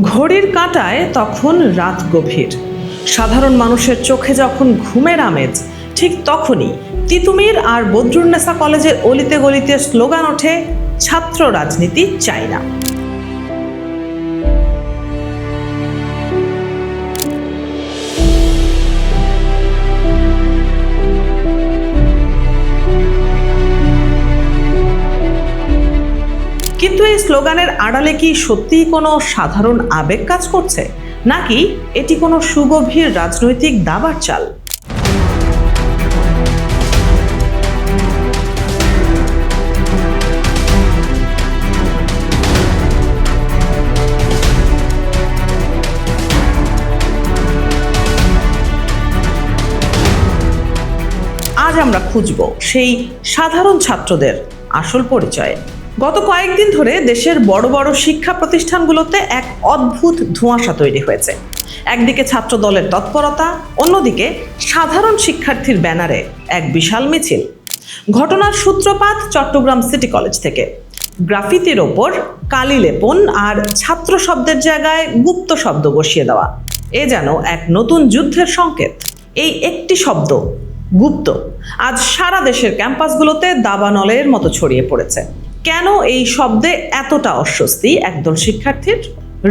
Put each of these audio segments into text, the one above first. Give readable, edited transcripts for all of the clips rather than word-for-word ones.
ঘড়ির কাঁটায় তখন রাত গভীর, সাধারণ মানুষের চোখে যখন ঘুমের আমেজ, ঠিক তখনই তিতুমির আর বদরুন্নেসা কলেজের অলিতে গলিতে স্লোগান ওঠে, ছাত্র রাজনীতি চাই না। কিন্তু এই স্লোগানের আড়ালে কি সত্যিই কোনো সাধারণ আবেগ কাজ করছে, নাকি এটি কোনো সুগভীর রাজনৈতিক দাবার চাল? আজ আমরা খুঁজব সেই সাধারণ ছাত্রদের আসল পরিচয়। গত কয়েকদিন ধরে দেশের বড় বড় শিক্ষা প্রতিষ্ঠানগুলোতে এক অদ্ভুত ধোঁয়াশা তৈরি হয়েছে। একদিকে ছাত্র দলের তৎপরতা, অন্যদিকে সাধারণ শিক্ষার্থীর ব্যানারে এক বিশাল মিছিল। ঘটনার সূত্রপাত চট্টগ্রাম সিটি কলেজ থেকে। গ্রাফিতির ওপর কালি লেপন আর ছাত্র শব্দের জায়গায় গুপ্ত শব্দ বসিয়ে দেওয়া, এ যেন এক নতুন যুদ্ধের সংকেত। এই একটি শব্দ গুপ্ত আজ সারা দেশের ক্যাম্পাসগুলোতে দাবানলের মতো ছড়িয়ে পড়েছে। কেন এই শব্দে এতটা অস্বস্তি একদল শিক্ষার্থীর?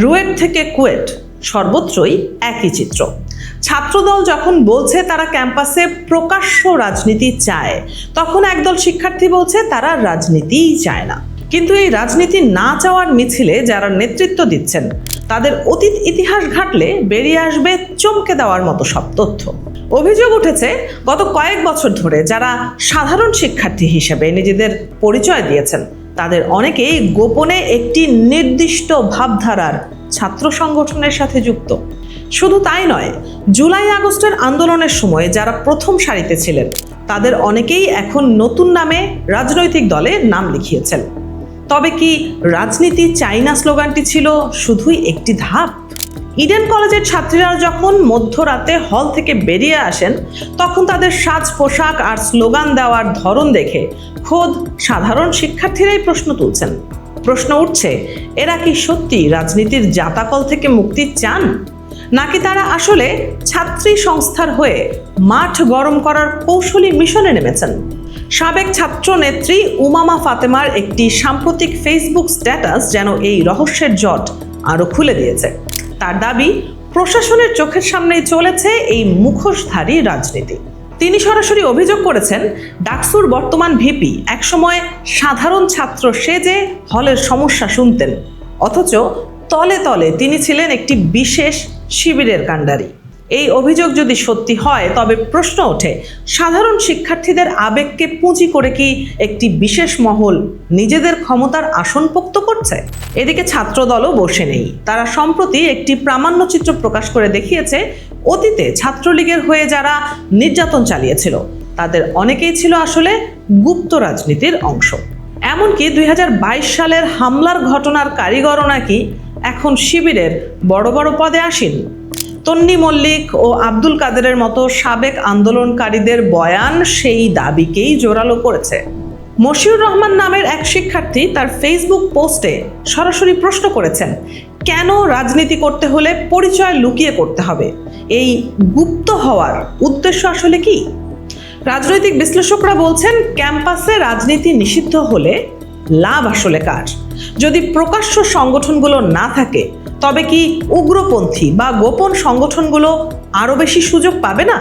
রুয়েট থেকে কুয়েট, সর্বত্রই একই চিত্র। ছাত্রদল যখন বলছে তারা ক্যাম্পাসে প্রকাশ্য রাজনীতি চায়, তখন একদল শিক্ষার্থী বলছে তারা রাজনীতিই চায় না। কিন্তু এই রাজনীতি না চাওয়ার মিছিলে যারা নেতৃত্ব দিচ্ছেন, তাদের অতীত ইতিহাস ঘাটলে বেরিয়ে আসবে চমকে দেওয়ার মতো সব তথ্য। অভিযোগ উঠেছে, গত কয়েক বছর ধরে যারা সাধারণ শিক্ষার্থী হিসেবে নিজেদের পরিচয় দিয়েছেন, তাদের অনেকেই গোপনে একটি নির্দিষ্ট ভাবধারার ছাত্র সংগঠনের সাথে যুক্ত। শুধু তাই নয়, জুলাই আগস্টের আন্দোলনের সময় যারা প্রথম সারিতে ছিলেন, তাদের অনেকেই এখন নতুন নামে রাজনৈতিক দলে নাম লিখিয়েছেন। তবে কি রাজনীতি চাই না স্লোগানটি ছিল শুধুই একটি ধাপ? ইডেন কলেজের ছাত্রীরা যখন মধ্যরাতে হল থেকে বেরিয়ে আসেন, তখন তাদের সাজ পোশাক আর স্লোগান দেওয়ার ধরন দেখে খোদ সাধারণ শিক্ষার্থীরাই প্রশ্ন তুলছেন। প্রশ্ন উঠছে, এরা কি সত্যি রাজনীতির জাতাকল থেকে মুক্তি চান, নাকি তারা আসলে ছাত্রী সংস্থার হয়ে মাঠ গরম করার কৌশলী মিশনে নেমেছেন? সাবেক ছাত্র নেত্রী উমামা ফাতেমার একটি সাম্প্রতিক ফেসবুক স্ট্যাটাস যেন এই রহস্যের জট আরো খুলে দিয়েছে। তার দাবি, প্রশাসনের চোখের সামনেই চলেছে এই মুখোশধারী রাজনীতি। তিনি সরাসরি অভিযোগ করেছেন, ডাকসুর বর্তমান ভিপি একসময় সাধারণ ছাত্র সেজে হলের সমস্যা শুনতেন, অথচ তলে তলে তিনি ছিলেন একটি বিশেষ শিবিরের কাণ্ডারি। এই অভিযোগ যদি সত্যি হয়, তবে প্রশ্ন ওঠে, সাধারণ শিক্ষার্থীদের আবেগকে পুঁজি করে কি একটি বিশেষ মহল নিজেদের ক্ষমতার আসন পোক্ত করছে? এদিকে ছাত্রদলও বসে নেই। তারা সম্প্রতি একটি প্রামাণ্যচিত্র প্রকাশ করে দেখিয়েছে, অতীতে ছাত্রলীগের হয়ে যারা নির্যাতন চালিয়েছিল, তাদের অনেকেই ছিল আসলে গুপ্ত রাজনীতির অংশ। এমনকি 2022 সালের হামলার ঘটনার কারিগরও নাকি এখন শিবিরের বড় বড় পদে আসীন। তন্নি মল্লিক ও আব্দুল কাদেরের মতো সাবেক আন্দোলনকারীদের বয়ান সেই দাবিকেই জোরালো করেছে। মশিউর রহমান নামের এক শিক্ষার্থী তার ফেসবুক পোস্টে সরাসরি প্রশ্ন করেছেন, কেন রাজনীতি করতে হলে পরিচয় লুকিয়ে করতে হবে? এই গুপ্ত হওয়ার উদ্দেশ্য আসলে কি? রাজনৈতিক বিশ্লেষকরা বলছেন, ক্যাম্পাসে রাজনীতি নিষিদ্ধ হলে লাভ আসলে কার? যদি প্রকাশ্য সংগঠনগুলো না থাকে, তবে কি উগ্রপন্থী বা গোপন সংগঠনগুলো আরো বেশি সুযোগ পাবে না?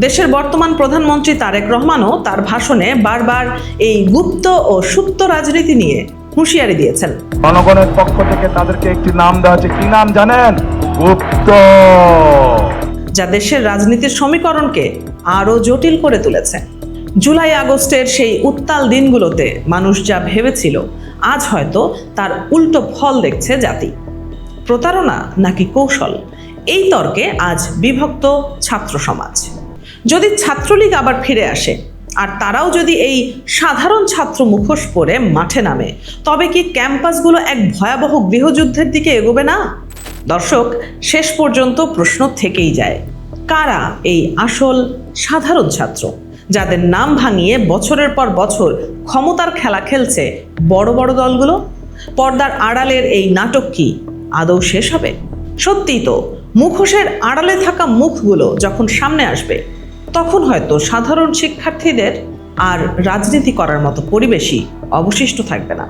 দেশের বর্তমান প্রধানমন্ত্রী তারেক রহমানও তার ভাষণে বারবার এই গুপ্ত ও সুপ্ত রাজনীতি নিয়ে হুঁশিয়ারি দিয়েছেন। জনগণের পক্ষ থেকে তাদেরকে একটি নাম দেওয়া হচ্ছে, কি নাম জানেন? গুপ্ত। যা দেশের রাজনীতির সমীকরণকে আরো জটিল করে তুলেছে। জুলাই আগস্টের সেই উত্তাল দিনগুলোতে মানুষ যা ভেবেছিল, আজ হয়তো তার উল্টো ফল দেখছে জাতি। প্রতারণা নাকি কৌশল? এই তর্কে আজ বিভক্ত ছাত্র সমাজ। যদি ছাত্রলীগ আবার ফিরে আসে, আর তারাও যদি এই সাধারণ ছাত্র মুখোশ পরে মাঠে নামে, তবে কি ক্যাম্পাসগুলো এক ভয়াবহ গৃহযুদ্ধের দিকে এগোবে না? দর্শক, শেষ পর্যন্ত প্রশ্ন থেকেই যায়, কারা এই আসল সাধারণ ছাত্র, যাদের নাম ভাঙিয়ে বছরের পর বছর ক্ষমতার খেলা খেলছে বড় বড় দলগুলো? পর্দার আড়ালের এই নাটক কি আদৌ শেষ হবে? সত্যিই তো, মুখোশের আড়ালে থাকা মুখগুলো যখন সামনে আসবে, তখন হয়তো সাধারণ শিক্ষার্থীদের আর রাজনীতি করার মতো পরিবেশই অবশিষ্ট থাকবে না।